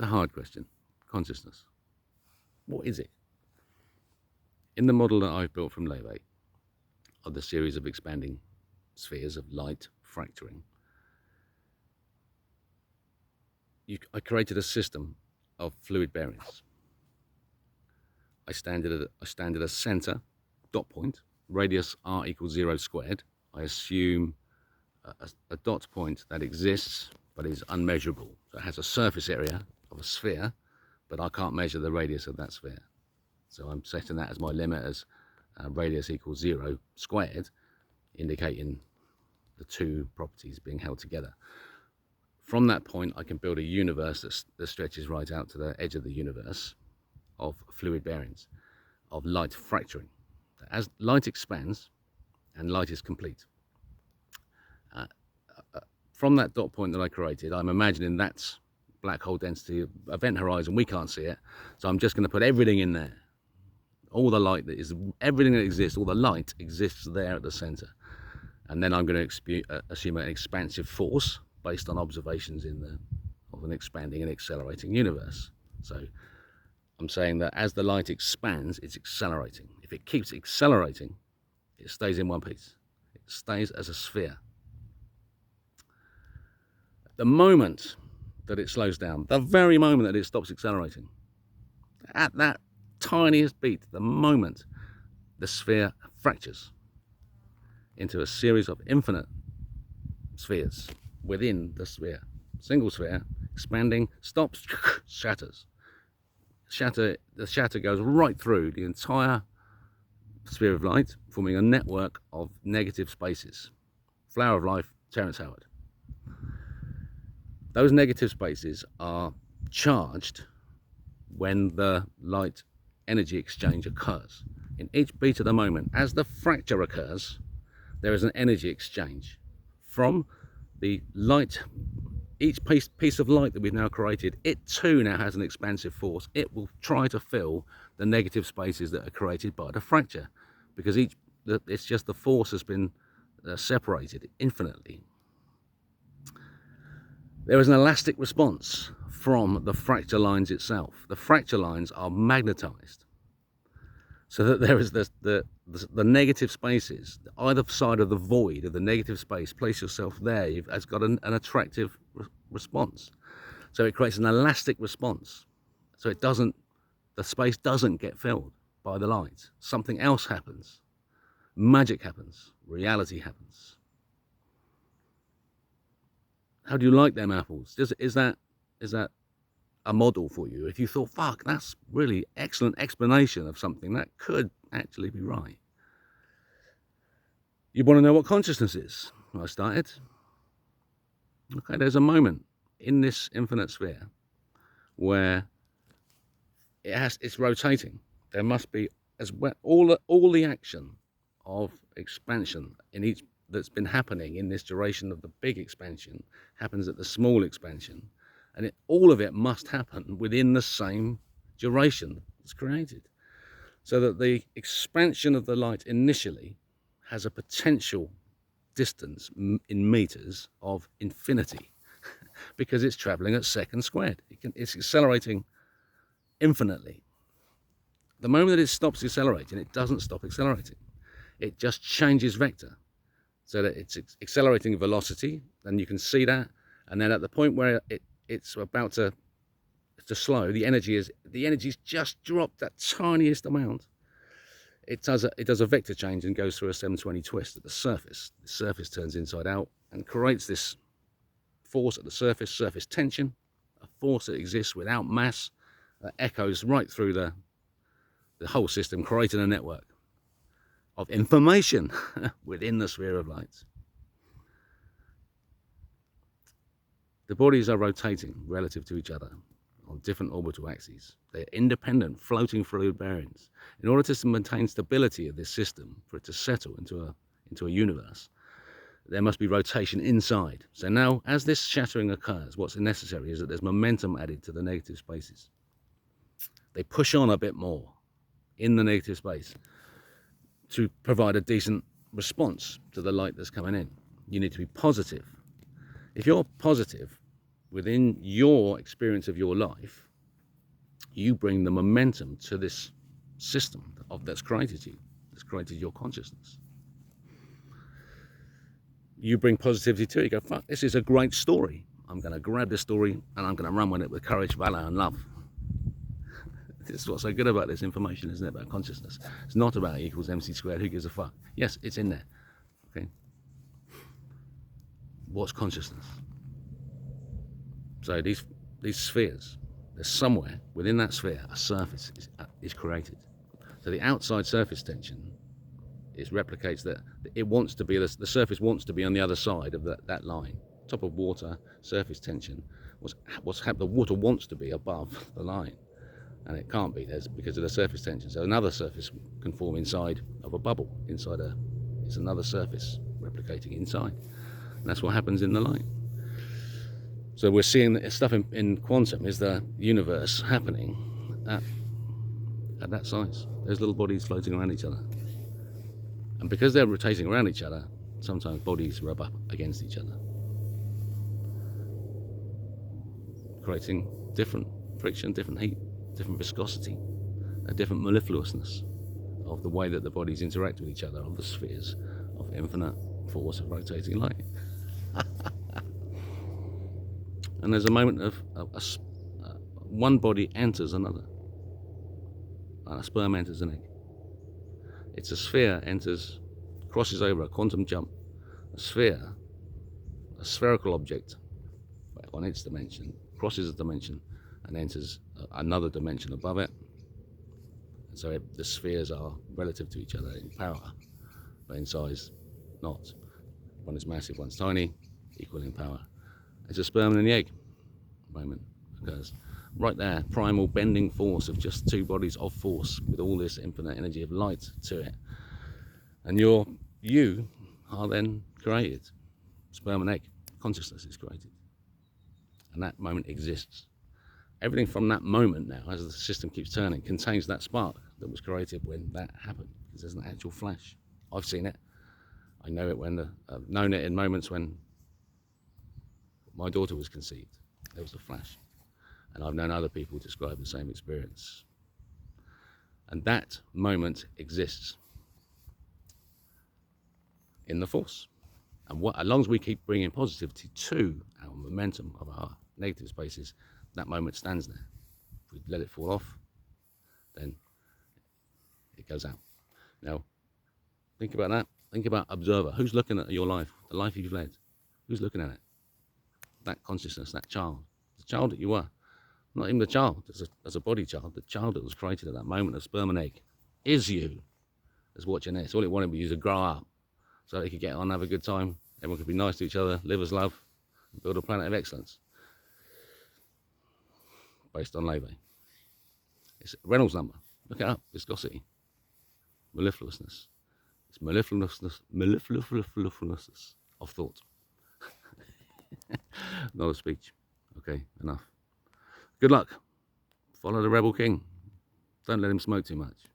the hard question. Consciousness. What is it? In the model that I've built from Leve, of the series of expanding spheres of light fracturing, I created a system of fluid bearings. I stand at a center dot point, radius r equals 0 squared. I assume a dot point that exists but is unmeasurable. So it has a surface area of a sphere, but I can't measure the radius of that sphere. So I'm setting that as my limit as radius equals 0 squared, indicating the two properties being held together. From that point, I can build a universe that stretches right out to the edge of the universe of fluid bearings, of light fracturing. As light expands and light is complete, from that dot point that I created, I'm imagining that's black hole density, event horizon. We can't see it, so I'm just going to put everything in there. All the light that is, everything that exists, all the light exists there at the center. And then I'm going to assume an expansive force based on observations of an expanding and accelerating universe. So I'm saying that as the light expands, it's accelerating. If it keeps accelerating, it stays in one piece. It stays as a sphere. The moment that it slows down, the very moment that it stops accelerating, at that tiniest beat, the moment the sphere fractures into a series of infinite spheres within the sphere. Single sphere, expanding, stops, shatters. The shatter goes right through the entire sphere of light, forming a network of negative spaces. Flower of Life, Terence Howard. Those negative spaces are charged when the light energy exchange occurs. In each beat of the moment, as the fracture occurs, there is an energy exchange from the light. Each piece of light that we've now created, it too now has an expansive force. It will try to fill the negative spaces that are created by the fracture, because it's just the force has been separated infinitely. There is an elastic response from the fracture lines itself. The fracture lines are magnetized, so that there is the negative spaces, either side of the void of the negative space. Place yourself there, it's got an attractive response. So it creates an elastic response. So the space doesn't get filled by the light. Something else happens. Magic happens. Reality happens. How do you like them apples? Is that a model for you? If you thought, fuck, that's really excellent explanation of something that could actually be right. You want to know what consciousness is? I started. Okay, there's a moment in this infinite sphere where it's rotating. There must be, as well, all the action of expansion in each that's been happening in this duration of the big expansion happens at the small expansion, and all of it must happen within the same duration that's created, so that the expansion of the light initially has a potential distance in meters of infinity because it's traveling at seconds squared. It's accelerating infinitely. The moment that it stops accelerating, it doesn't stop accelerating. It just changes vector, so that it's accelerating velocity, and you can see that. And then at the point where it's about to slow, the energy's just dropped that tiniest amount. It does a vector change and goes through a 720 twist at the surface. The surface turns inside out and creates this force at the surface tension, a force that exists without mass, that echoes right through the whole system, creating a network of information within the sphere of light. The bodies are rotating relative to each other on different orbital axes. They're independent, floating fluid bearings. In order to maintain stability of this system, for it to settle into a universe, there must be rotation inside. So now, as this shattering occurs, what's necessary is that there's momentum added to the negative spaces. They push on a bit more in the negative space to provide a decent response to the light that's coming in. You need to be positive. If you're positive, within your experience of your life, you bring the momentum to this system that's created you, that's created your consciousness. You bring positivity to it. You go, fuck, this is a great story. I'm going to grab this story and I'm going to run with it with courage, valor, and love. This is what's so good about this information, isn't it, about consciousness? It's not about E equals MC squared, who gives a fuck? Yes, it's in there. Okay. What's consciousness? So these spheres, there's somewhere within that sphere a surface is created. So the outside surface tension replicates that. It wants to be, the surface wants to be on the other side of that line. Top of water, surface tension, the water wants to be above the line. And it can't be, because of the surface tension. So another surface can form inside of a bubble, it's another surface replicating inside. And that's what happens in the light. So we're seeing that stuff in quantum is the universe happening at that size. There's little bodies floating around each other. And because they're rotating around each other, sometimes bodies rub up against each other, creating different friction, different heat, different viscosity, a different mellifluousness of the way that the bodies interact with each other, of the spheres of infinite force of rotating light. And there's a moment of one body enters another, and a sperm enters an egg. It's a sphere crosses over a quantum jump. A sphere, a spherical object on its dimension, crosses a dimension and enters another dimension above it. And so the spheres are relative to each other in power, but in size not. One is massive, one's tiny, equal in power. It's a sperm and the egg moment, because right there, primal bending force of just two bodies of force with all this infinite energy of light to it. And you are then created. Sperm and egg, consciousness is created. And that moment exists. Everything from that moment now, as the system keeps turning, contains that spark that was created when that happened, because there's an actual flash. I've seen it. I know it I've known it in moments when my daughter was conceived. There was a flash. And I've known other people describe the same experience. And that moment exists in the force. And as long as we keep bringing positivity to our momentum of our negative spaces, that moment stands there. If we let it fall off, then it goes out. Now, think about that. Think about observer. Who's looking at your life, the life you've led? Who's looking at it? That consciousness, that child, the child that you were. Not even the child as a body child, the child that was created at that moment of sperm and egg is you, is watching this. All it wanted was you to grow up so they could get on, have a good time, everyone could be nice to each other, live as love, and build a planet of excellence based on Levy. It's Reynolds number. Look it up. Viscosity, mellifluousness. It's mellifluousness of thought. Not a speech. Okay, enough. Good luck. Follow the Rebel King. Don't let him smoke too much.